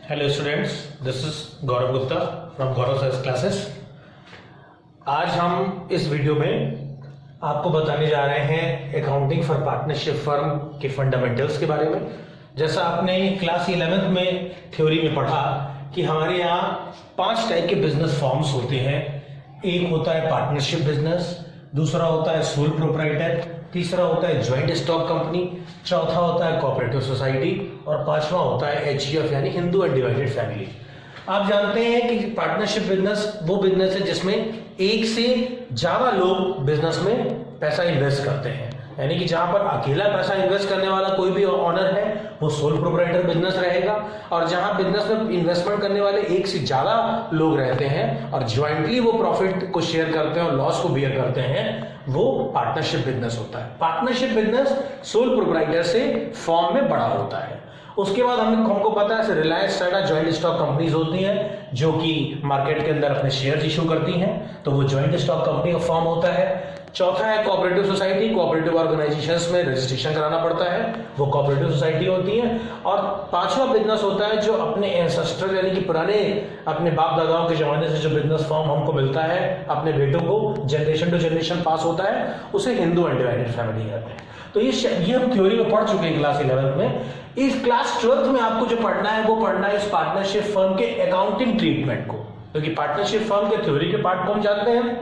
Hello students, this is Gaurav Gupta from Gaurav sir's classes. आज हम इस वीडियो में आपको बताने जा रहे हैं अकाउंटिंग फॉर पार्टनरशिप फर्म के फंडामेंटल्स के बारे में। जैसा आपने क्लास 11th में थ्योरी में पढ़ा कि हमारे यहाँ 5 टाइप के बिजनेस फॉर्म्स होते हैं। एक होता है पार्टनरशिप बिजनेस, दूसरा होता है सोल प्रोप्राइटर, तीसरा होता है ज्वाइंट स्टॉक कंपनी, चौथा होता है कोऑपरेटिव सोसाइटी और पांचवा होता है एचयूएफ यानी हिंदू अनडिवाइडेड फैमिली। आप जानते हैं कि पार्टनरशिप बिजनेस वो बिजनेस है जिसमें एक से ज्यादा लोग बिजनेस में पैसा इन्वेस्ट करते हैं, यानी कि जहां पर अकेला पैसा इन्वेस्ट करने वाला कोई भी ऑनर है वो सोल प्रोप्राइटर बिजनेस रहेगा, और जहां बिजनेस में इन्वेस्टमेंट करने वाले एक से ज्यादा लोग रहते हैं और ज्वाइंटली वो प्रॉफिट को शेयर करते हैं और लॉस को बियर करते हैं, वो पार्टनरशिप बिजनेस होता है। पार्टनरशिप बिजनेस सोल प्रोप्राइटर से फॉर्म में बड़ा होता है। उसके बाद हमको पता है Reliance Tata joint stock companies होती हैं जो कि मार्केट के अंदर अपने शेयर इशू करती हैं, तो वो ज्वाइंट स्टॉक कंपनी का फॉर्म होता है। चौथा है कोऑपरेटिव सोसाइटी, कोऑपरेटिव ऑर्गेनाइजेशंस में रजिस्ट्रेशन कराना पड़ता है, वो कोऑपरेटिव सोसाइटी होती है। और पांचवा बिजनेस होता है जो अपने एंसेस्टर यानी कि पुराने अपने बाप दादाओं के जमाने से जो बिजनेस फॉर्म हमको मिलता है अपने बेटों को जनरेशन टू जनरेशन पास होता है, उसे हिंदू अनडिवाइडेड फैमिली कहते हैं। तो ये हम थ्योरी में पढ़ चुके हैं क्लास 11th में। इस क्लास 12th में आपको जो पढ़ना है वो पढ़ना है इस पार्टनरशिप फर्म के अकाउंटिंग ट्रीटमेंट को, क्योंकि पार्टनरशिप फर्म के थ्योरी के पार्ट को हम जानते हैं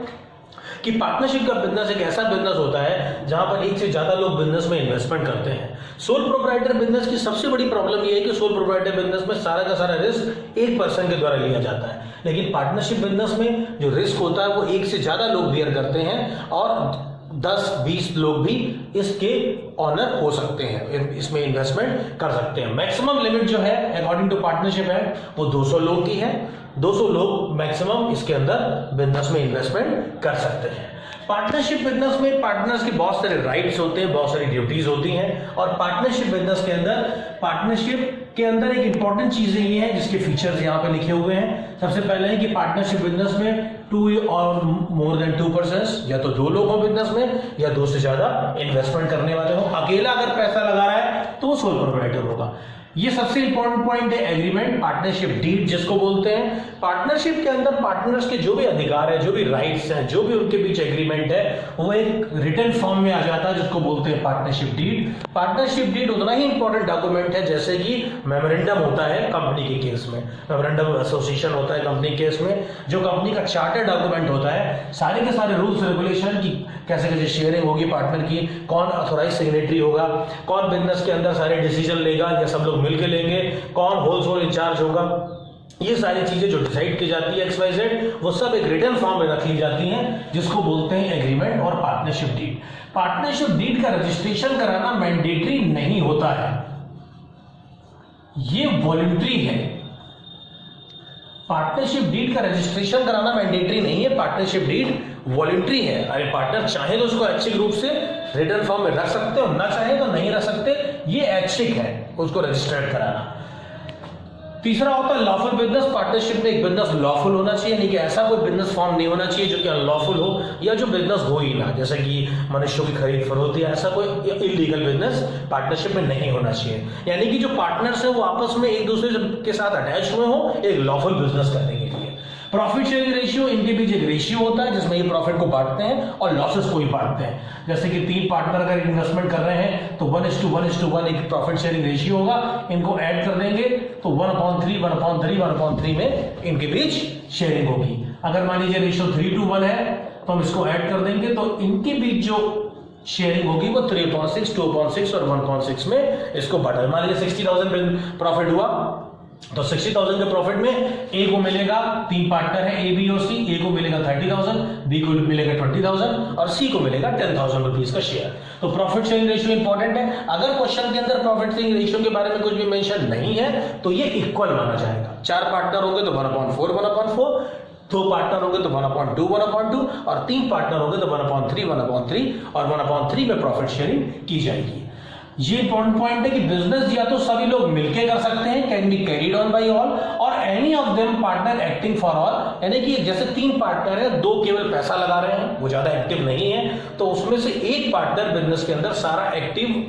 कि पार्टनरशिप का बिजनेस एक ऐसा बिजनेस होता है जहां पर एक से ज्यादा लोग बिजनेस में इन्वेस्टमेंट करते हैं। सोल प्रोप्राइटर बिजनेस की सबसे बड़ी प्रॉब्लम यह है कि सोल प्रोप्राइटर बिजनेस में सारा का सारा रिस्क एक पर्सन के द्वारा लिया जाता है, लेकिन पार्टनरशिप बिजनेस में जो रिस्क होता है वो एक से ज्यादा लोग बियर करते हैं और 10-20 लोग भी इसके ऑनर हो सकते हैं, इसमें इन्वेस्टमेंट कर सकते हैं। मैक्सिमम लिमिट जो है अकॉर्डिंग टू पार्टनरशिप है वो 200 लोग की है। 200 लोग मैक्सिमम इसके अंदर बिजनेस में इन्वेस्टमेंट कर सकते हैं। पार्टनरशिप बिजनेस में पार्टनर्स के बहुत सारे राइट्स होते हैं, बहुत सारी ड्यूटीज होती हैं, और पार्टनरशिप बिजनेस के अंदर एक इंपॉर्टेंट चीजें ये हैं जिसके फीचर्स यहाँ पे लिखे हुए हैं। सबसे पहले है कि पार्टनरशिप बिजनेस में 2 और मोर देन 2 पर्सन, या तो 2 लोग हो बिजनेस में या 2 से ज्यादा इन्वेस्टमेंट करने वाले हो। अकेला अगर पैसा लगा रहा है तो वो सोल प्रोप्राइटर होगा। ये सबसे इंपॉर्टेंट पॉइंट है एग्रीमेंट, पार्टनरशिप डीड जिसको बोलते हैं। पार्टनरशिप के अंदर पार्टनर्स के जो भी अधिकार है, जो भी राइट्स हैं, जो भी उनके बीच एग्रीमेंट है, वो एक रिटन फॉर्म में आ जाता है जिसको बोलते हैं पार्टनरशिप डीड। पार्टनरशिप डीड उतना ही इंपॉर्टेंट डॉक्यूमेंट है जैसे कि मेमोरेंडम होता है कंपनी के केस में, मेमोरेंडम एसोसिएशन होता है कंपनी केस में, जो कंपनी का चार्टर डॉक्यूमेंट होता है। सारे के सारे रूल्स रेगुलेशन की कैसे कैसे शेयरिंग होगी पार्टनर की, कौन ऑथोराइज सिग्नेटरी होगा, कौन बिजनेस के अंदर सारे डिसीजन लेगा या सब लोग मिलकर लेंगे, कौन होलसेल इंचार्ज होगा, ये सारी चीजें जो डिसाइड की जाती है XYZ, वो सब एक रिटन फॉर्म में रख ली जाती हैं जिसको बोलते हैं एग्रीमेंट और पार्टनरशिप डीड। पार्टनरशिप डीड का रजिस्ट्रेशन कराना मैंडेटरी नहीं होता है, ये वॉलंटरी है। पार्टनरशिप डीड का रजिस्ट्रेशन कराना मैंडेटरी नहीं है, पार्टनरशिप डीड वॉलंटरी है। अरे पार्टनर चाहे तो उसको ऐच्छिक रूप से रिटन फॉर्म में रख सकते हो, ना चाहे तो नहीं रख सकते, ये ऐच्छिक है उसको रजिस्टर्ड कराना। तीसरा होता है लॉफुल बिजनेस। पार्टनरशिप में एक बिजनेस लॉफुल होना चाहिए, नहीं कि ऐसा कोई बिजनेस फॉर्म नहीं होना चाहिए जो कि अनलॉफुल हो या जो बिजनेस हो ही ना, जैसे कि मनुष्यों की खरीद फरोख्त या ऐसा कोई इलीगल बिजनेस पार्टनरशिप में नहीं होना चाहिए। यानी कि जो पार्टनर्स है वो आपस में एक दूसरे के साथ अटैच हुए हो एक लॉफुल बिजनेस करने के लिए। प्रॉफिट शेयरिंग रेशियो, इनके बीच एक रेशियो होता है जिसमें ये प्रॉफिट को बांटते हैं और लॉसेस को ही बांटते हैं। जैसे कि 3 पार्टनर अगर इन्वेस्टमेंट कर रहे हैं तो 1:1:1 एक प्रॉफिट शेयरिंग रेशियो होगा, इनको ऐड कर देंगे तो 1/3 में इनके बीच शेयरिंग होगी। अगर मान लीजिए रेशियो 3:1 है तो हम इसको ऐड कर देंगे तो इनके बीच जो शेयरिंग होगी वो 3/6, 2/6 और 1/6 में इसको बांटा। मान लीजिए 60,000 प्रॉफिट हुआ तो 60,000 के प्रॉफिट में ए को मिलेगा, 3 पार्टनर है ए बी और सी, ए को मिलेगा 30,000, बी को मिलेगा 20,000 और सी को मिलेगा 10,000 रुपीज का शेयर। तो प्रॉफिट शेयरिंग रेशियो इंपॉर्टेंट है। अगर क्वेश्चन के अंदर प्रॉफिट शेयरिंग रेशियो के बारे में कुछ भी मेंशन नहीं है तो ये इक्वल माना जाएगा। 4 पार्टनर होंगे तो 1/4, 1/4, 2 पार्टनर होंगे तो 1/2, 1/2 और 3 पार्टनर होंगे तो 1/3, 1/3 और 1/3 में प्रॉफिट शेयरिंग की जाएगी। ये इंपॉर्टेंट पॉइंट है कि बिजनेस या तो सभी लोग मिलकर कर सकते हैं, can be carried on by all, और any of them partner acting for all, यानी कि जैसे 3 पार्टनर है, 2 केवल पैसा लगा रहे हैं, वो ज्यादा एक्टिव नहीं है, तो उसमें से एक पार्टनर बिजनेस के अंदर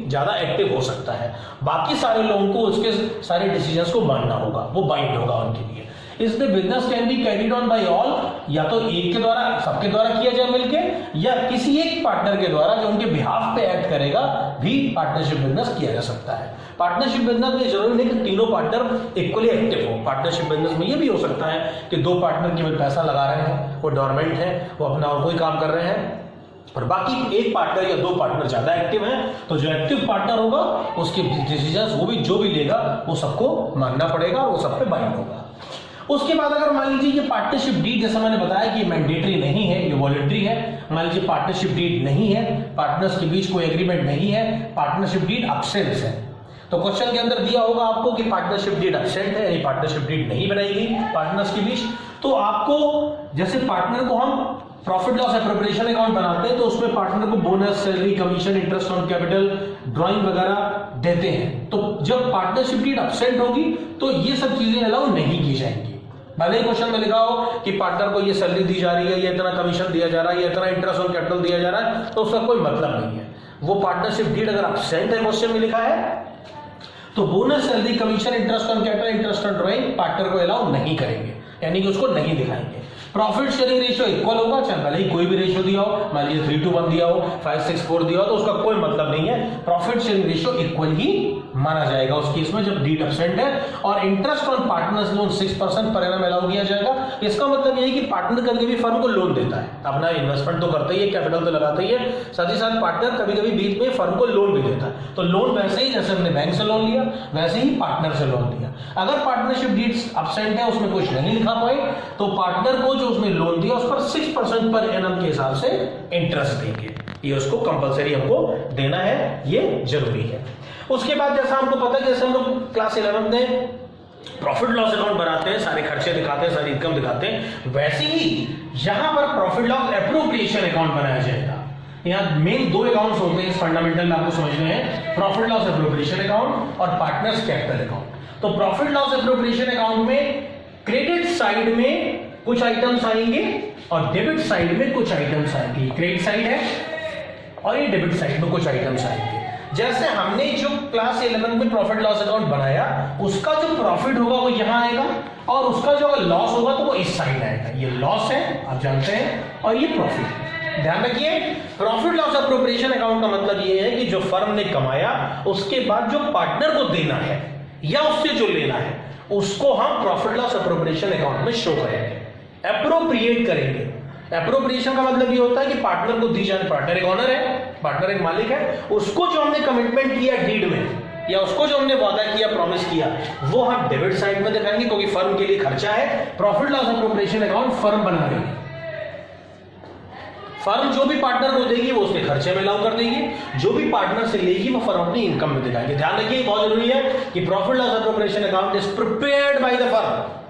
ज्यादा एक्टिव हो सकता है, बाकी सारे लोगों को उसके सारे डिसीजंस को मानना होगा, वो बाइंड होगा उनके लिए। इसलिए business can be carried on by all, या तो एक के द्वारा, सबके द्वारा किया जाए मिलके, या किसी एक पार्टनर के द्वारा जो उनके बिहाफ पे एक्ट करेगा भी पार्टनरशिप बिजनेस किया जा सकता है। पार्टनरशिप बिजनेस में जरूरी नहीं कि तीनों पार्टनर इक्वली एक्टिव हो। पार्टनरशिप बिजनेस में ये भी हो सकता है कि 2 पार्टनर केवल पैसा लगा रहे हैं, वो डोरमेंट है, वो अपना और कोई काम कर रहे हैं, और बाकी एक पार्टनर या 2 पार्टनर ज्यादा एक्टिव हैं, तो जो एक्टिव पार्टनर होगा उसके डिसीजंस वो भी जो भी लेगा वो सबको मानना पड़ेगा और वो सब पे बाइंड होगा। उसके बाद अगर मान लीजिए ये पार्टनरशिप डीड, जैसा मैंने बताया कि मैंडेटरी नहीं है, ये वॉलंटरी है, मान लीजिए पार्टनरशिप डीड नहीं है, पार्टनर्स के बीच कोई एग्रीमेंट नहीं है, पार्टनरशिप डीड अब्सेंस है, तो क्वेश्चन के अंदर दिया होगा आपको कि पार्टनरशिप डीड अब्सेंट है, यानी पार्टनरशिप डीड नहीं बनाई गई पार्टनर्स के बीच, तो आपको जैसे पार्टनर को हम प्रॉफिट लॉस एप्रोप्रिएशन अकाउंट बनाते हैं तो उसमें पार्टनर को bonus, salary, commission, interest on capital, drawing वगैरह देते हैं। तो जब पार्टनरशिप डीड अब्सेंट होगी तो ये सब चीजें अलाउ नहीं की जाएंगी। भले ही क्वेश्चन में लिखा हो कि पार्टनर को ये सैलरी दी जा रही है, ये इतना कमीशन दिया जा रहा है, ये इतना इंटरेस्ट ऑन कैपिटल दिया जा रहा है, तो उसका कोई मतलब नहीं है। वो पार्टनरशिप डीड अगर अब्सेंट है, क्वेश्चन में लिखा है, तो bonus, salary, commission, interest on capital, interest on drawing partner को अलाउ नहीं करेंगे, यानी कि उसको नहीं दिखाएंगे। प्रॉफिट शेयरिंग रेशियो इक्वल होगा, चाहे भले ही कोई भी रेशियो दिया हो, मान लीजिए 3:1 दिया हो, 5:6:4 दिया हो, तो उसका कोई मतलब नहीं है। प्रॉफिट शेयरिंग रेशियो इक्वल ही माना जाएगा उस केस में जब डीड अब्सेंट है। और interest on partners loan 6% per annum allow किया जाएगा। इसका मतलब यही कि पार्टनर कभी भी फर्म को लोन देता है, अपना इन्वेस्टमेंट तो करता ही है, कैपिटल तो लगाता ही है, साथ ही साथ पार्टनर कभी कभी बीच में फर्म को लोन भी देता है। तो लोन वैसे ही जैसे हमने बैंक से लोन लिया वैसे ही पार्टनर से लोन लिया। अगर पार्टनरशिप डीड अब्सेंट है, उसमें कुछ नहीं लिखा पाए, तो पार्टनर को जो उसने लोन दिया उस पर 6% पर एनम के हिसाब से इंटरेस्ट देंगे। ये उसको कंपलसरी हमको देना है, ये जरूरी है। उसके बाद जैसा हमको पता है, जैसे हम लोग क्लास 11 में प्रॉफिट लॉस अकाउंट बनाते हैं, सारे खर्चे दिखाते हैं, सारी इनकम दिखाते हैं, वैसे ही यहां पर प्रॉफिट लॉस एप्रोप्रिएशन अकाउंट बनाया जाएगा। यहाँ मेन 2 अकाउंट्स होते हैं, फंडामेंटल आपको समझने हैं, प्रॉफिट लॉस एप्रोप्रिएशन अकाउंट और पार्टनर्स कैपिटल अकाउंट। तो प्रॉफिट लॉस एप्रोप्रिएशन अकाउंट में क्रेडिट साइड में कुछ आइटम्स आएंगे और डेबिट साइड में कुछ आइटम्स आएंगे। क्रेडिट साइड है और ये डेबिट साइड में कुछ आइटम्स आएंगे। जैसे हमने जो क्लास 11 में प्रॉफिट लॉस अकाउंट बनाया, उसका जो प्रॉफिट होगा वो यहां आएगा और उसका जो लॉस होगा तो वो इस साइड आएगा। ये लॉस है, आप जानते हैं, और ये प्रॉफिट है। ध्यान रखिए, प्रॉफिट लॉस एप्रोप्रिएशन अकाउंट का मतलब ये है कि जो फर्म ने कमाया उसके बाद जो पार्टनर को देना है या उससे जो लेना है उसको हम प्रॉफिट लॉस एप्रोप्रिएशन अकाउंट में शो करेंगे, एप्रोप्रिएट करेंगे। एप्रोप्रिएशन का मतलब ये होता है कि पार्टनर को दी जाने, पार्टनर एक ओनर है, पार्टनर एक मालिक है, उसको जो हमने कमिटमेंट किया डीड में या उसको जो हमने वादा किया, प्रॉमिस किया, वो हम डेबिट साइड में दिखाएंगे क्योंकि फर्म के लिए खर्चा है। Profit loss appropriation account firm बना रही है, फर्म जो भी पार्टनर को देगी वो उसके खर्चे में अलाउ कर देगी, जो भी पार्टनर से लेगी वो फर्म अपनी इनकम में दिखाएगी। ध्यान रखिए, बहुत जरूरी है कि profit loss appropriation account is prepared by the firm.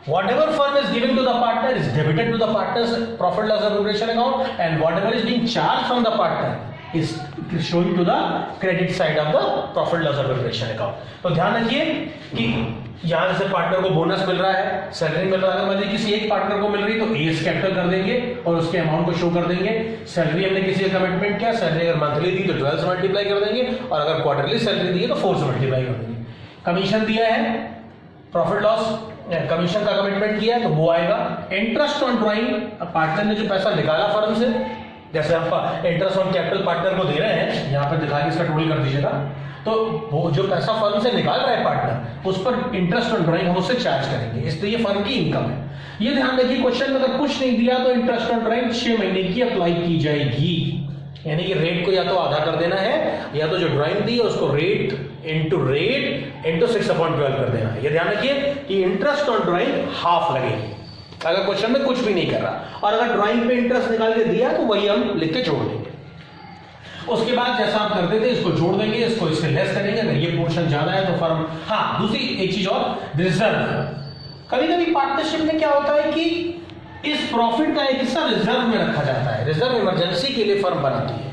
Whatever firm is giving to the partner is debited to the partner's profit loss appropriation account, and whatever is being charged from the partner is showing to the credit side of the profit loss appropriation account. तो ध्यान रखिए कि यहाँ से partner को bonus मिल रहा है, salary मिल रहा है, मतलब किसी एक पार्टनर को मिल रही तो एस कैपिटल कर देंगे और उसके अमाउंट को शो कर देंगे। सैलरी हमने किसी का कमिटमेंट किया, सैलरी अगर मंथली दी तो 12 से मल्टीप्लाई कर देंगे और अगर क्वार्टरली सैलरी दी तो 4 से मल्टीप्लाई कर देंगे। कमीशन दिया है, प्रॉफिट लॉस कमीशन का कमिटमेंट किया है तो वो आएगा। इंटरेस्ट ऑन ड्राइंग, पार्टनर ने जो पैसा निकाला फर्म से, जैसे हम इंटरेस्ट ऑन कैपिटल पार्टनर को दे रहे हैं, यहाँ पर दिखा के इसका टोटल कर दीजिएगा, तो वो जो पैसा फर्म से निकाल रहा है पार्टनर, उस पर इंटरेस्ट ऑन ड्राइंग हम उससे चार्ज करेंगे, इसलिए ये फर्म की इनकम है। ये ध्यान रखिए, क्वेश्चन में अगर कुछ नहीं दिया तो इंटरेस्ट ऑन ड्राइंग 6 महीने की अप्लाई की जाएगी, यानी कि रेट को या तो आधा कर देना है या तो जो ड्राइंग दी है उसको रेट इंटू 6/12 कर देना है। ये ध्यान रखिए कि इंटरेस्ट ऑन ड्राइंग हाफ लगेगी अगर क्वेश्चन में कुछ भी नहीं कर रहा, और अगर ड्राइंग पे इंटरेस्ट निकाल के दिया तो वही हम लिख के जोड़ देंगे। उसके बाद जैसा आप करते थे इसको जोड़ देंगे, इसको इससे लेस करेंगे, अगर ये पोर्शन ज्यादा है तो फर्म। हाँ, दूसरी एक चीज और, रिजर्व। कभी कभी पार्टनरशिप में क्या होता है कि इस प्रॉफिट का एक हिस्सा रिजर्व में रखा जाता है, रिजर्व इमरजेंसी के लिए फर्म बनाती है।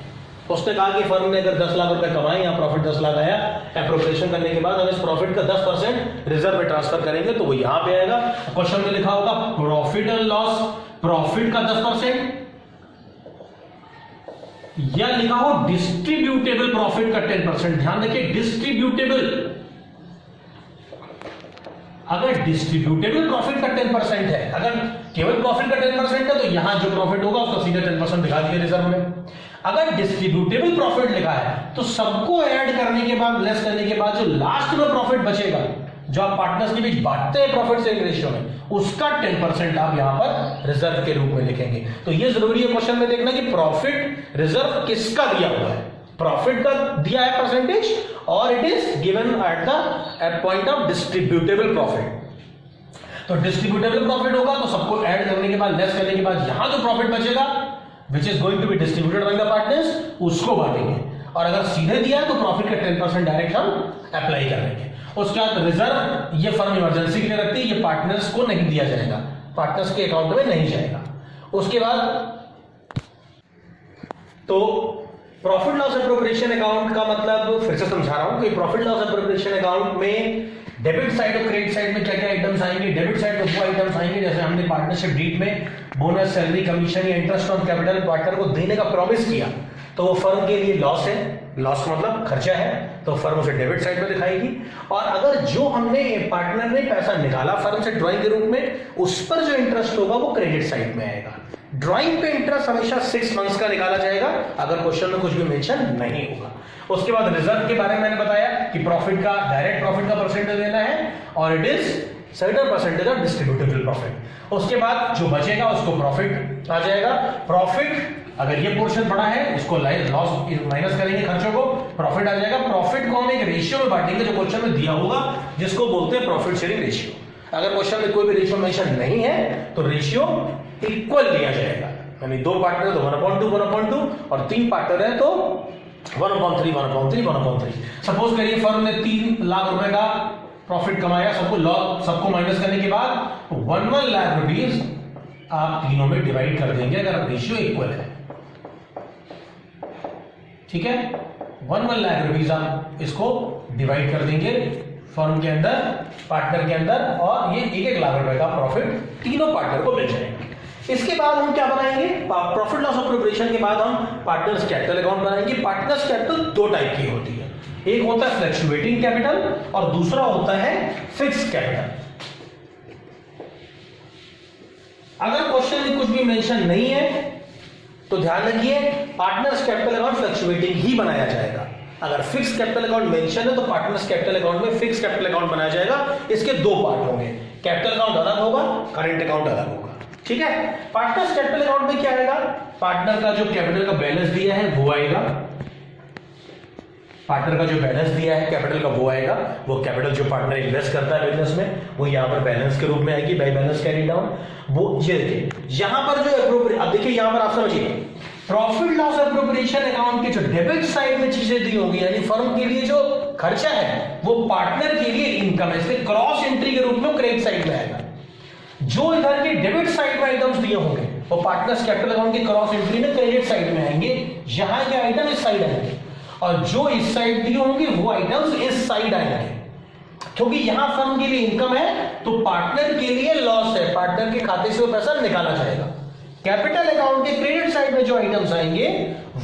उसने कहा कि फर्म ने अगर 10 लाख रुपए कमाए या प्रॉफिट 10 लाख आया, एप्रोप्रिएशन करने के बाद हम इस प्रॉफिट का 10% रिजर्व में ट्रांसफर करेंगे, तो वो यहां पे आएगा। क्वेश्चन में लिखा होगा प्रॉफिट एंड लॉस, प्रॉफिट का 10%, या लिखा हो डिस्ट्रीब्यूटेबल प्रॉफिट का 10%। ध्यान रखिए डिस्ट्रीब्यूटेबल, अगर डिस्ट्रीब्यूटेबल प्रॉफिट का 10% है, अगर केवल प्रॉफिट का 10% है तो यहां जो प्रॉफिट होगा उसका सीधे 10% दिखा दिया रिजर्व में। अगर डिस्ट्रीब्यूटेबल प्रॉफिट लिखा है तो सबको ऐड करने के बाद, लेस करने के बाद जो लास्ट में प्रॉफिट बचेगा, जो आप पार्टनर्स के बीच बांटते हैं प्रॉफिट शेयरिंग रेशियो में, उसका 10% आप यहां पर रिजर्व के रूप में लिखेंगे। तो ये जरूरी है क्वेश्चन में देखना कि प्रॉफिट रिजर्व किसका दिया हुआ है। प्रॉफिट का दिया है परसेंटेज और it is given at the point of distributable profit. तो डिस्ट्रीब्यूटेबल प्रॉफिट होगा तो सबको ऐड करने के बाद, लेस करने के बाद यहां जो प्रॉफिट बचेगा which is going to be distributed by the partners, उसको बांटेंगे। और अगर सीधे दिया तो प्रॉफिट का 10% डायरेक्ट हम अप्लाई करेंगे। उसके बाद रिजर्व ये फर्म इमरजेंसी के लिए रखती है, ये पार्टनर्स को नहीं दिया जाएगा, पार्टनर्स के अकाउंट में नहीं जाएगा। उसके बाद तो प्रॉफिट लॉस एप्रोप्रिएशन अकाउंट का मतलब फिर से समझा रहा हूं कि प्रॉफिट लॉस एप्रोप्रिएशन अकाउंट में डेबिट साइड और क्रेडिट साइड में क्या क्या आइटम्स आएंगे। डेबिट साइड में वो आइटम्स आएंगे जैसे हमने पार्टनरशिप डीड में बोनस, सैलरी, कमीशन या इंटरेस्ट ऑन कैपिटल पार्टनर को देने का प्रॉमिस किया, तो वो फर्म के लिए लॉस है, लॉस का मतलब खर्चा है, तो फर्म उसे डेबिट साइड में दिखाएगी। और अगर जो हमने पार्टनर ने पैसा निकाला फर्म से ड्राइंग के रूप में, उस पर जो इंटरेस्ट होगा वो क्रेडिट साइड में आएगा। ड्राइंग पे इंटरेस्ट हमेशा 6 मंथ्स का निकाला जाएगा अगर क्वेश्चन में कुछ भी मेंशन नहीं होगा। उसके बाद रिजर्व के बारे में मैंने बताया कि प्रॉफिट का, डायरेक्ट प्रॉफिट का परसेंटेज लेना है और it is certain percentage of distributable profit. उसके बाद जो बचेगा उसको प्रॉफिट आ जाएगा। प्रॉफिट अगर ये पोर्शन बड़ा है इसको लॉस माइनस करेंगे, खर्चों को, प्रॉफिट आ जाएगा। प्रॉफिट को हम एक रेशियो में बांटेंगे जो क्वेश्चन में दिया होगा, जिसको बोलते हैं प्रॉफिट शेयरिंग रेशियो। अगर क्वेश्चन में कोई भी रेशियो मेंशन नहीं है तो रेशियो इक्वल लिया जाएगा, यानी 2 पार्टनर है तो 1/2 1/2 और 3 पार्टनर है तो 1/3 1/3 1/3। सपोज करिए फर्म ने 3 लाख रुपए का प्रॉफिट कमाया, सबको माइनस करने के बाद 1 लाख रुपीज आप तीनों में डिवाइड कर देंगे अगर रेशियो इक्वल है। ठीक है, 1 लाख रुपीज आप इसको डिवाइड कर देंगे फर्म के अंदर, पार्टनर के अंदर, और ये 1-1 लाख रुपए का प्रॉफिट तीनों पार्टनर को मिल जाएगा। इसके बाद हम क्या बनाएंगे, प्रॉफिट लॉस एप्रोप्रिएशन के बाद हम पार्टनर्स कैपिटल अकाउंट बनाएंगे। पार्टनर्स कैपिटल 2 टाइप की होती है, एक होता है फ्लक्चुएटिंग कैपिटल और दूसरा होता है फिक्स्ड कैपिटल। अगर क्वेश्चन में कुछ भी मेंशन नहीं है तो ध्यान रखिए पार्टनर्स कैपिटल अकाउंट फ्लक्चुएटिंग ही बनाया जाएगा। अगर फिक्स कैपिटल अकाउंट मेंशन है तो पार्टनर्स कैपिटल अकाउंट में फिक्स कैपिटल अकाउंट बनाया जाएगा। इसके 2 पार्ट होंगे, कैपिटल अकाउंट अलग होगा, करंट अकाउंट अलग होगा। ठीक है, पार्टनर्स कैपिटल अकाउंट में क्या आएगा, पार्टनर का जो कैपिटल का बैलेंस दिया है वो आएगा, पार्टनर का जो बैलेंस दिया है कैपिटल का वो आएगा। वो कैपिटल जो पार्टनर इन्वेस्ट करता है बिजनेस में वो यहां पर बैलेंस के रूप में आएगी, बाय बैलेंस कैरी डाउन। वो ये देखिए यहां पर जो एप्रोप्रिएशन, अब देखिए यहां पर आप समझिए प्रॉफिट लॉस एप्रोप्रिएशन अकाउंट के जो डेबिट साइड में चीजें दी होंगी, यानी फर्म के लिए जो खर्चा है वो पार्टनर के लिए इनकम है, इसलिए क्रॉस एंट्री के रूप में क्रेडिट साइड में आएगा। जो इधर के डेबिट साइड में आइटम्स दिए होंगे वो पार्टनर्स कैपिटल अकाउंट की क्रॉस एंट्री में क्रेडिट साइड में आएंगे, यहां के आइटम इस साइड आएंगे, और जो इस साइड दिए होंगे वो आइटम्स इस साइड आएंगे। क्योंकि यहां फर्म के लिए इनकम है तो पार्टनर के लिए लॉस है, पार्टनर के खाते से वो पैसा निकाला जाएगा। कैपिटल अकाउंट के क्रेडिट साइड में जो आइटम्स आएंगे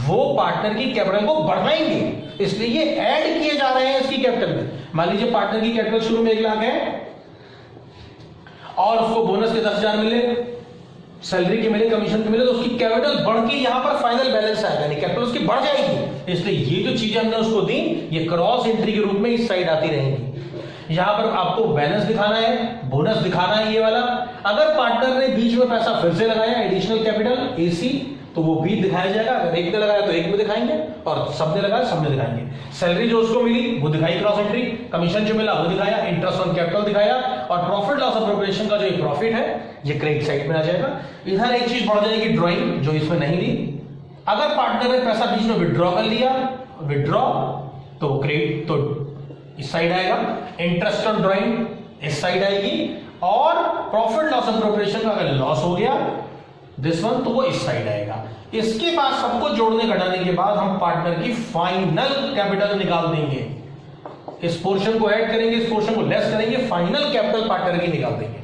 वो पार्टनर की कैपिटल को बढ़ाएंगे, इसलिए ये ऐड किए जा रहे हैं इसकी कैपिटल में। मान लीजिए पार्टनर की कैपिटल शुरू में 1 लाख है और उसको बोनस के 10,000 मिले, सैलरी के मिले, कमीशन के मिले, तो उसकी कैपिटल बढ़ के यहां पर फाइनल बैलेंस आएगा, यानी कैपिटल उसकी बढ़ जाएगी। इसलिए ये जो चीजें हमने उसको दी ये क्रॉस एंट्री के रूप में इस साइड आती रहेंगी। यहां पर आपको बैलेंस दिखाना है, बोनस दिखाना है ये वाला। अगर पार्टनर ने बीच में पैसा फिर से लगाया एडिशनल कैपिटल एसी तो वो भी दिखाया जाएगा, अगर एक ने लगाया तो एक में दिखाएंगे और सबने लगाया सब में दिखाएंगे। सैलरी जो उसको मिली वो दिखाई क्रॉस एंट्री, कमीशन जो मिला वो दिखाया, इंटरेस्ट ऑन कैपिटल दिखाया, और प्रॉफिट लॉस एप्रोप्रिएशन का जो प्रॉफिट है ये क्रेडिट साइड में आ जाएगा। इधर एक चीज बढ़ जाएगी ड्रॉइंग, जो इसमें नहीं दी। अगर पार्टनर ने पैसा बीच में विड्रॉ कर लिया, विड्रॉ तो क्रेडिट तो इस साइड आएगा, इंटरेस्ट ऑन ड्रॉइंग इस साइड आएगी, और प्रॉफिट लॉस एप्रोप्रिएशन का अगर लॉस हो गया दिस वन, तो वो इस साइड आएगा। इसके बाद सबको जोड़ने घटाने के बाद हम पार्टनर की फाइनल कैपिटल निकाल देंगे। इस पोर्शन को ऐड करेंगे, इस पोर्शन को लेस करेंगे, फाइनल कैपिटल पार्टनर की निकाल देंगे।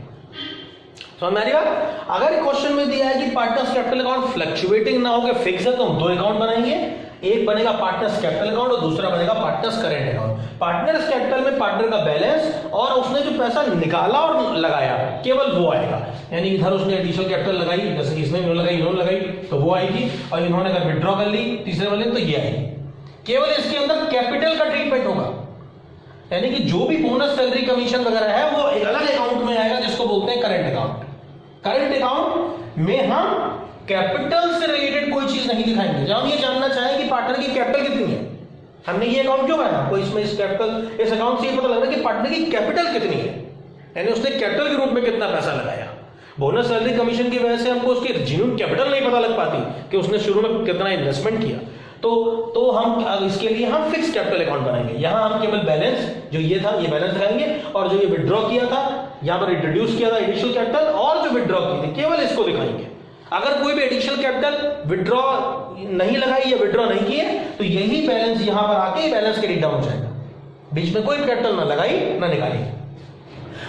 समझ में आ रही बात? अगर क्वेश्चन में दिया है कि पार्टनर्स कैपिटल अकाउंट फ्लक्चुएटिंग ना होकर फिक्स है, तो हम दो अकाउंट बनाएंगे, एक बनेगा पार्टनर्स कैपिटल अकाउंट और दूसरा बनेगा partners current account. Partners capital में पार्टनर का बैलेंस और उसने जो पैसा निकाला और लगाया केवल वो आएगा, यानी इधर उसने एडिशनल कैपिटल लगाई, जैसे कि इसने इन्होंने लगाई तो वो आएगी, और इन्होंने अगर विड्रॉ कर ली तीसरे वाले तो ये आएगी। केवल इसके अंदर कैपिटल का ट्रीटमेंट होगा, यानी कि जो भी बोनस सैलरी कमीशन वगैरह है वो एक अलग अकाउंट में आएगा जिसको बोलते हैं करंट अकाउंट। करंट अकाउंट में हम कैपिटल से रिलेटेड कोई चीज नहीं दिखाएंगे। जब हम ये जानना चाहें कि पार्टनर की कैपिटल कितनी है, हमने ये अकाउंट क्यों बनाया, कोई इसमें इस कैपिटल इस अकाउंट से ये पता लग रहा है कि पार्टनर की कैपिटल कितनी है, यानी उसने कैपिटल के रूप में कितना पैसा लगाया। बोनस सैलरी कमीशन की वजह से हमको उसकी जेन्युइन कैपिटल नहीं पता लग पाती कि उसने शुरू में कितना इन्वेस्टमेंट किया, तो हम इसके लिए हम फिक्स कैपिटल अकाउंट बनाएंगे। यहां हम केवल बैलेंस जो ये था ये बैलेंस दिखाएंगे, और जो ये विड्रॉ किया था यहां पर इंट्रोड्यूस किया था एडिशनल कैपिटल, और जो विड्रॉ की थी केवल इसको दिखाएंगे। अगर कोई भी एडिशनल कैपिटल विड्रॉ नहीं लगाई या विड्रॉ नहीं किए तो यही बैलेंस यहां पर आके ही बैलेंस क्रेडिट डाउन हो जाएगा, बीच में कोई कैपिटल ना लगाई ना निकाली।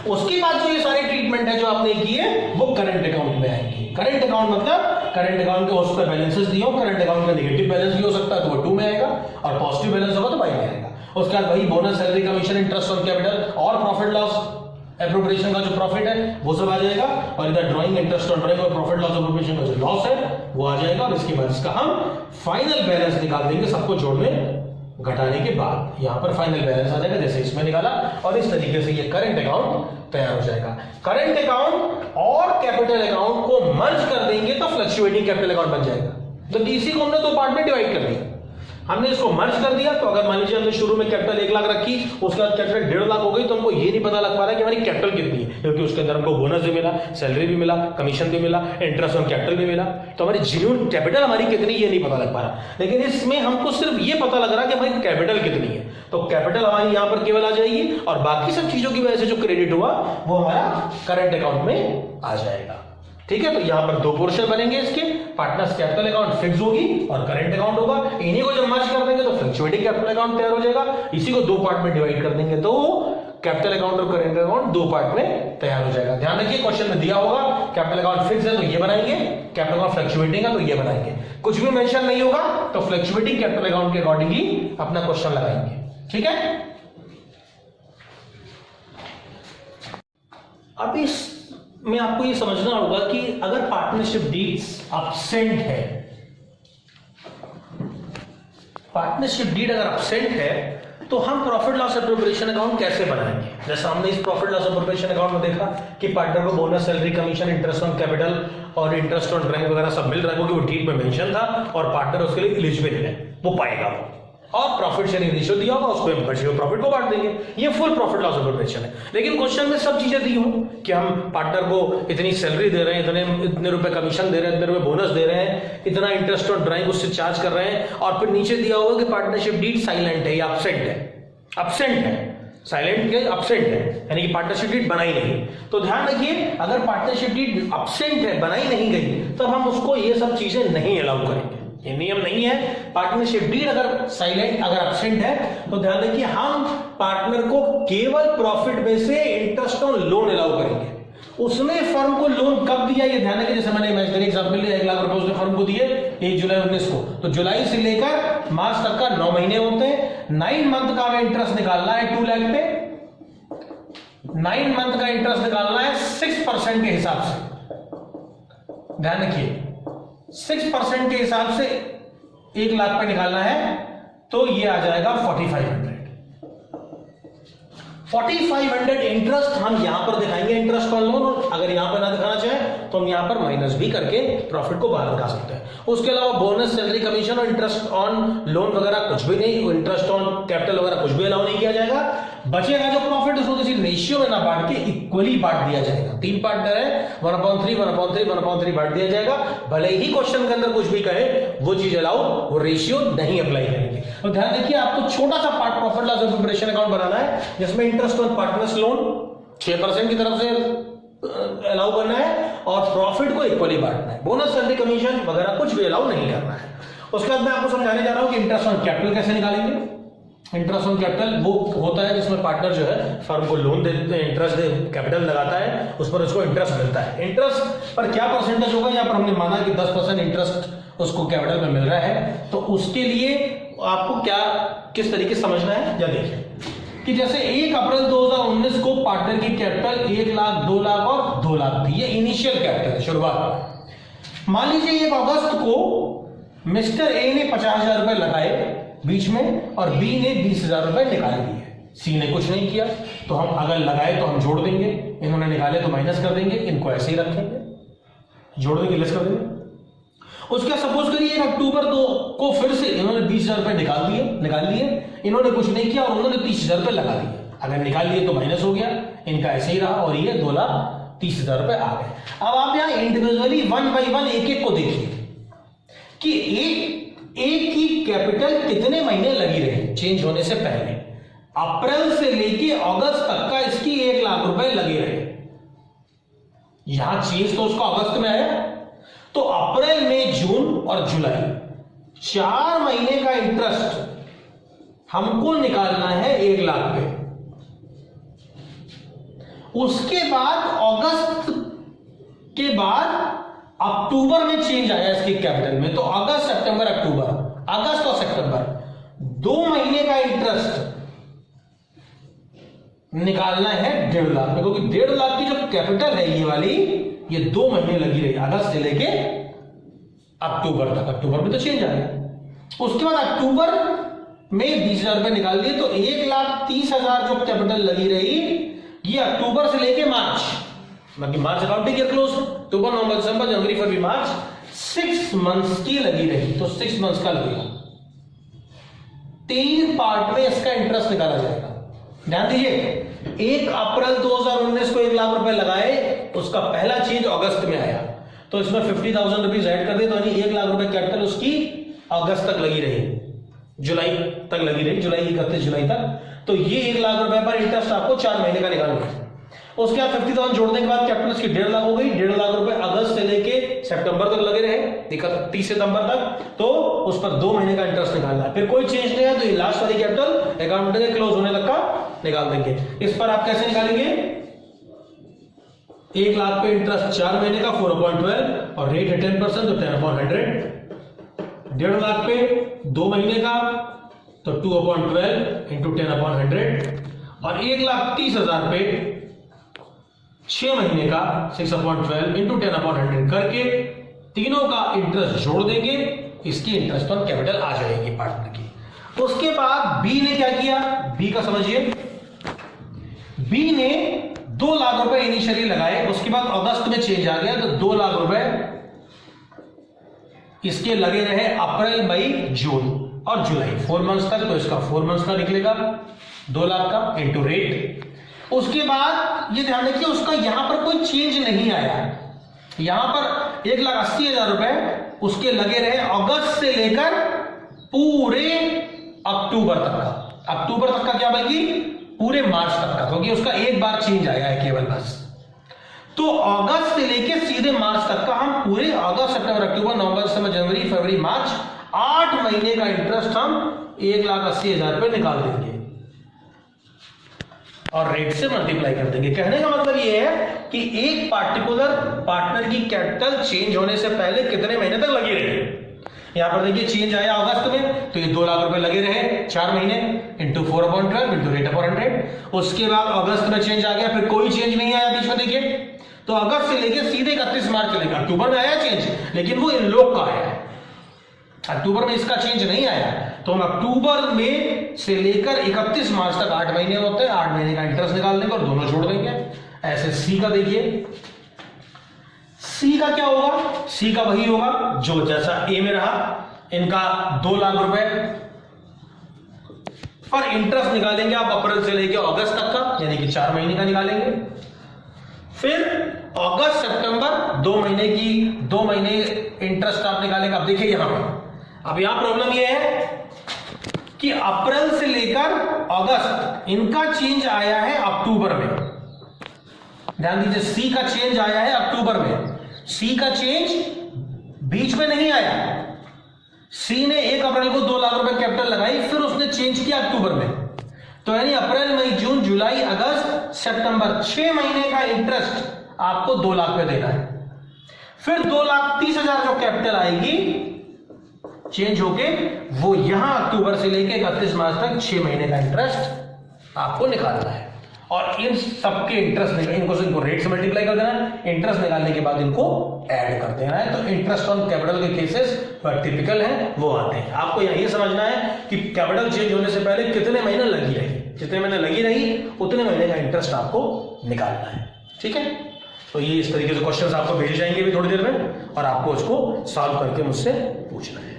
उसके बाद जो ये सारे ट्रीटमेंट है जो आपने किए वो करंट अकाउंट में आएंगे। करंट अकाउंट मतलब करंट अकाउंट के उस पर बैलेंसेस दिए हो, करंट अकाउंट का नेगेटिव बैलेंस भी हो सकता है तो वो 2 में आएगा, और पॉजिटिव बैलेंस होगा तो 5 में आएगा। उसके बाद वही bonus salary commission interest on capital और प्रॉफिट लॉस एप्रोप्रिएशन का जो प्रॉफिट है वो सब आ जाएगा, और इधर ड्राइंग इंटरेस्ट ऑन ड्राइंग और प्रॉफिट लॉस एप्रोप्रिएशन का जो लॉस है वो आ जाएगा, और इसके बाद इसका हम फाइनल बैलेंस निकाल देंगे सबको जोड़ने घटाने के बाद। यहां पर फाइनल बैलेंस आ जाएगा जैसे इसमें निकाला, और इस तरीके से ये करंट अकाउंट तैयार हो जाएगा। करंट अकाउंट और कैपिटल अकाउंट को मर्ज कर देंगे तो फ्लक्चुएटिंग कैपिटल अकाउंट बन जाएगा। तो डीसी को हमने 2 पार्ट में डिवाइड कर दिया, हमने इसको मर्ज कर दिया। तो अगर मान लीजिए हमने शुरू में कैपिटल 1 लाख रखी, उसके बाद कैपिटल 1.5 लाख हो गई, तो हमको ये नहीं पता लग पा रहा है कि हमारी कैपिटल कितनी है, क्योंकि उसके अंदर हमको बोनस भी मिला, सैलरी भी मिला, कमीशन भी मिला, इंटरेस्ट ऑन कैपिटल भी मिला, तो हमारी जेन्युइन कैपिटल हमारी कितनी ये नहीं पता लग पा रहा। लेकिन इसमें हमको सिर्फ ये पता लग रहा है कि हमारी कैपिटल कितनी है, तो कैपिटल हमारी यहां पर केवल आ जाएगी, और बाकी सब चीजों की वजह से जो क्रेडिट हुआ वो हमारा करंट अकाउंट में आ जाएगा। ठीक है, तो यहां पर 2 पोर्शन बनेंगे इसके, पार्टनर्स कैपिटल अकाउंट फिक्स होगी और करंट अकाउंट होगा। इन्हीं को जब मर्ज कर देंगे तो फ्लक्चुएटिंग कैपिटल अकाउंट तैयार हो जाएगा। इसी को 2 पार्ट में डिवाइड कर देंगे तो कैपिटल अकाउंट और करंट अकाउंट 2 पार्ट में तैयार हो जाएगा। ध्यान रखिए क्वेश्चन में दिया होगा कैपिटल अकाउंट फिक्स है तो ये बनाएंगे, कैपिटल अकाउंट फ्लक्चुएटिंग है तो ये बनाएंगे। कुछ भी मेंशन नहीं होगा तो फ्लक्चुएटिंग कैपिटल अकाउंट के अकॉर्डिंग ही अपना क्वेश्चन लगाएंगे। ठीक है, अब इस में आपको ये समझना होगा कि अगर पार्टनरशिप डीड्स एब्सेंट है, पार्टनरशिप डीड अगर एब्सेंट है तो हम प्रॉफिट लॉस एप्रोप्रिएशन अकाउंट कैसे बनाएंगे। जैसा हमने इस प्रॉफिट लॉस एप्रोप्रिएशन अकाउंट में देखा कि पार्टनर को bonus salary commission interest on capital और इंटरेस्ट ऑन ड्राइंग वगैरह सब मिल रहा है क्योंकि वो डीड में मेंशन था, और पार्टनर उसके लिए एलिजिबल है, वो पाएगा वो, और प्रॉफिट शेयरिंग रेशियो दिया होगा, उसको बचे हुए प्रॉफिट को बांट देंगे। ये फुल प्रॉफिट लॉस एप्रोप्रिएशन है। लेकिन क्वेश्चन में सब चीजें दी हूं कि हम पार्टनर को इतनी सैलरी दे रहे हैं, इतने रुपए कमीशन दे रहे हैं, इतने रुपए बोनस दे रहे हैं, इतना इंटरेस्ट ऑन ड्राइंग उससे चार्ज कर रहे हैं, और फिर नीचे दिया होगा कि पार्टनरशिप डीड साइलेंट है या एब्सेंट है। एब्सेंट है, साइलेंट के एब्सेंट है, यानी कि पार्टनरशिप डीड बनाई नहीं। तो ध्यान रखिए अगर पार्टनरशिप डीड एब्सेंट है, बनाई नहीं गई, तब हम उसको ये सब चीजें नहीं अलाउ करेंगे। ये नियम नहीं है। पार्टनरशिप डीड अगर साइलेंट अगर एब्सेंट है तो ध्यान रखिए हम पार्टनर को केवल प्रॉफिट में से इंटरेस्ट ऑन लोन अलाउ करेंगे। उसने फर्म को लोन कब दिया ये ध्यान रखिए, जैसे मैंने इमेजिनरी एग्जांपल लिया, 1 लाख रुपए उसने फर्म को दिए 1 जुलाई 19 को, तो जुलाई से लेकर मार्च तक का 9 महीने होते हैं। 9 मंथ का इंटरेस्ट निकालना है 2 लाख पे, 9 मंथ का इंटरेस्ट निकालना है 6% के हिसाब से। ध्यान रखिए 6% के हिसाब से 1 लाख पे निकालना है तो ये आ जाएगा 4500। 4500 इंटरेस्ट हम यहां पर दिखाएंगे इंटरेस्ट ऑन लोन, और अगर यहां पर ना दिखाना चाहे तो हम यहां पर माइनस भी करके प्रॉफिट को बाहर दिखा सकते हैं। उसके अलावा बोनस सैलरी कमीशन और इंटरेस्ट ऑन लोन वगैरह कुछ भी नहीं, इंटरेस्ट ऑन कैपिटल वगैरह कुछ भी अलाउ नहीं किया जाएगा। बचेगा जो प्रॉफिट उसको किसी रेशियो में ना बांट के इक्वली बांट दिया जाएगा। 3 पार्टनर है, 1/3 1/3 1/3 बांट दिया जाएगा। भले ही क्वेश्चन के अंदर कुछ भी कहे वो चीज अलाउ, वो रेशियो नहीं अप्लाई करेंगे। तो ध्यान रखिए आपको छोटा सा part profit loss appropriation account बनाना है जिसमें इंटरेस्ट ऑन पार्टनर्स लोन 6% की तरफ से अलाउ करना है और प्रॉफिट को इक्वली बांटना है। बोनस, सैलरी, कमीशन वगैरह कुछ भी अलाउ नहीं करना है। उसके बाद मैं आपको समझाने जा रहा हूं कि इंटरेस्ट ऑन कैपिटल कैसे निकालेंगे। इंटरेस्ट ऑन कैपिटल वो होता है जिसमें पार्टनर जो है फर्म को लोन देते हैं, इंटरेस्ट कैपिटल लगाता है, उस पर उसको इंटरेस्ट मिलता है। इंटरेस्ट पर क्या परसेंटेज होगा, यहाँ पर हमने माना कि 10% इंटरेस्ट उसको कैपिटल में मिल रहा है, तो उसके लिए आपको क्या किस तरीके से समझना है या देखिए कि जैसे 1 अप्रैल 2019 को पार्टनर की कैपिटल 1 लाख, 2 लाख और 2 लाख थी। ये इनिशियल कैपिटल है, शुरुआत। मान लीजिए 1 अगस्त को मिस्टर ए ने 50,000 रुपए लगाए बीच में और बी ने 20,000 रुपए निकाल दिए। सी ने कुछ नहीं किया, तो हम अगर लगाए तो हम जोड़ देंगे, इन्होंने निकाले तो माइनस कर देंगे, इनको ऐसे ही रखेंगे, जोड़ देंगे, लेस कर देंगे। उसका सपोज करिए 1 अक्टूबर को फिर से इन्होंने 20,000 रुपए निकाल लिए, इन्होंने कुछ नहीं किया और उन्होंने 30,000 रुपए लगा दिए। अगर निकाल लिए तो माइनस हो गया, इनका ऐसे ही रहा और ये 2,30,000 रुपए आ गए। अब आप यहां इंडिविजुअली 1 बाई 1 एक-एक को देखिए कि एक ही कैपिटल कितने महीने लगी रही चेंज होने से पहले। अप्रैल से लेके अगस्त तक का इसकी 1 लाख रुपए लगे रहे। यहां चेंज तो उसका अगस्त में आया, तो अप्रैल, मई, जून और जुलाई 4 महीने का इंटरेस्ट हमको निकालना है 1 लाख पे। उसके बाद अगस्त के बाद अक्टूबर में चेंज आया इसकी कैपिटल में, तो अगस्त, सितंबर, अक्टूबर, अगस्त और सितंबर 2 महीने का इंटरेस्ट निकालना है 1.5 लाख में, क्योंकि 1.5 लाख की जो कैपिटल है ये वाली, ये 2 महीने लगी रही, अगस्त से लेके अक्टूबर तक। अक्टूबर में तो चेंज आ गया। उसके बाद अक्टूबर में 20,000 रुपए निकाल दिए, तो 1,30,000 जो कैपिटल लगी रही, ये अक्टूबर से लेके मार्च, मतलब मार्च अकाउंटिंग ईयर क्लोज, अक्टूबर, नवंबर, दिसंबर, जनवरी, फरवरी, मार्च, 6 मंथ्स की लगी रही, तो 6 मंथ्स का लगेगा। 3 पार्ट में इसका इंटरेस्ट निकाला जाएगा। ध्यान दीजिए, 1 अप्रैल 2019 को 1 लाख रुपए लगाए, उसका पहला चेंज अगस्त में आया, तो इसमें 50,000 रुपीज ऐड कर दे, तो यानी 1 लाख रुपए कैपिटल उसकी अगस्त तक लगी रही, जुलाई तक लगी रही, जुलाई 31 जुलाई तक। तो ये 1 लाख रुपए पर इंटरेस्ट आपको 4 महीने का निकालना है। उसके बाद 50,000 जोड़ने के बाद कैपिटल की 1.5 लाख हो गई। 1.5 लाख रुपए अगस्त से लेके सितंबर तक लगे रहे, 31 सितंबर तक, तो उस पर 2 महीने का इंटरेस्ट निकालना है। फिर कोई चेंज नहीं है तो ये लास्ट वाली कैपिटल अकाउंट के क्लोज होने तक का निकाल देंगे। इस पर आप कैसे निकालेंगे, 1 लाख पे इंटरेस्ट 4 महीने का 4/12 और रेट है 10%, तो 10/100। 1.5 लाख पे 2 महीने का, तो 2/12 इंटू 10/100 और 1,30,000 पे 6 महीने का 6/12 इंटू 10/100 करके तीनों का इंटरेस्ट जोड़ देंगे, इसकी इंटरेस्ट ऑन कैपिटल आ जाएगी पार्टनर की। उसके बाद बी ने क्या किया, बी का समझिए, बी ने 2 लाख रुपए इनिशियली लगाए, उसके बाद अगस्त में चेंज आ गया, तो 2 लाख रुपए इसके लगे रहे अप्रैल, मई, जून और जुलाई, 4 मंथ्स तक, तो इसका 4 मंथ्स का निकलेगा 2 लाख का इंटू रेट। उसके बाद ये ध्यान रखिए, उसका यहां पर कोई चेंज नहीं आया, यहां पर 1,80,000 रुपए उसके लगे रहे अगस्त से लेकर पूरे अक्टूबर तक का। अक्टूबर तक का क्या, बल्कि पूरे मार्च तक का, क्योंकि उसका एक बार चेंज आया है केवल बस। तो अगस्त से लेकर सीधे मार्च तक का हम पूरे अगस्त, सितंबर, अक्टूबर, नवंबर, दिसंबर, जनवरी, फरवरी, मार्च 8 महीने का इंटरेस्ट हम 1,80,000 रुपए निकाल देंगे और रेट से मल्टीप्लाई कर देंगे। कहने का मतलब यह है कि एक पार्टिकुलर पार्टनर की कैपिटल चेंज होने से पहले कितने महीने तक लगी रही। यहां पर देखिए चेंज आया अगस्त में, तो ये 2 लाख रुपए लगे रहे 4 महीने इंटू 4/12 इंटू रेट अपॉन 100। उसके बाद अगस्त में चेंज आ गया, फिर कोई चेंज नहीं आया बीच में, देखिए तो अगस्त से लेकर सीधे 31 मार्च चलेगा। अक्टूबर में आया चेंज, लेकिन वो इन लोग का आया, अक्टूबर में इसका चेंज नहीं आया। तो हम अक्टूबर में से लेकर 31 मार्च तक 8 महीने होते हैं, 8 महीने का इंटरेस्ट निकाल देंगे और दोनों जोड़ देंगे। ऐसे सी का देखिए, सी का क्या होगा, सी का वही होगा जो जैसा ए में रहा, इनका 2 लाख रुपए पर इंटरेस्ट निकालेंगे आप अप्रैल से लेकर अगस्त तक का, यानी कि 4 महीने का निकालेंगे। फिर अगस्त, सितंबर 2 महीने की 2 महीने इंटरेस्ट आप निकालेंगे। अब देखिए यहां पर, अब यहां प्रॉब्लम यह है कि अप्रैल से लेकर अगस्त इनका चेंज आया है अक्टूबर में, ध्यान दीजिए, सी का चेंज आया है अक्टूबर में, सी का चेंज बीच में नहीं आया। सी ने 1 अप्रैल को 2 लाख रुपए कैपिटल लगाई, फिर उसने चेंज किया अक्टूबर में। तो यानी अप्रैल, मई, जून, जुलाई, अगस्त, सितंबर 6 महीने का इंटरेस्ट आपको 2 लाख पे देना है। फिर 2,30,000 जो कैपिटल आएगी चेंज होके, वो यहां अक्टूबर से लेके 31 मार्च तक 6 महीने का इंटरेस्ट आपको निकालना है। और इन सबके इंटरेस्ट इनको रेट से मल्टीप्लाई कर देना है, इंटरेस्ट निकालने के बाद इनको ऐड कर देना है। तो इंटरेस्ट ऑन कैपिटल के केसेस टिपिकल है वो आते हैं। आपको यह समझना है कि कैपिटल चेंज होने से पहले कितने महीने लगी रही, जितने महीने लगी रही उतने महीने का इंटरेस्ट आपको निकालना है। ठीक है, तो ये इस तरीके से क्वेश्चंस आपको भेजे जाएंगे भी थोड़ी देर में, और आपको उसको सॉल्व करके मुझसे पूछना है।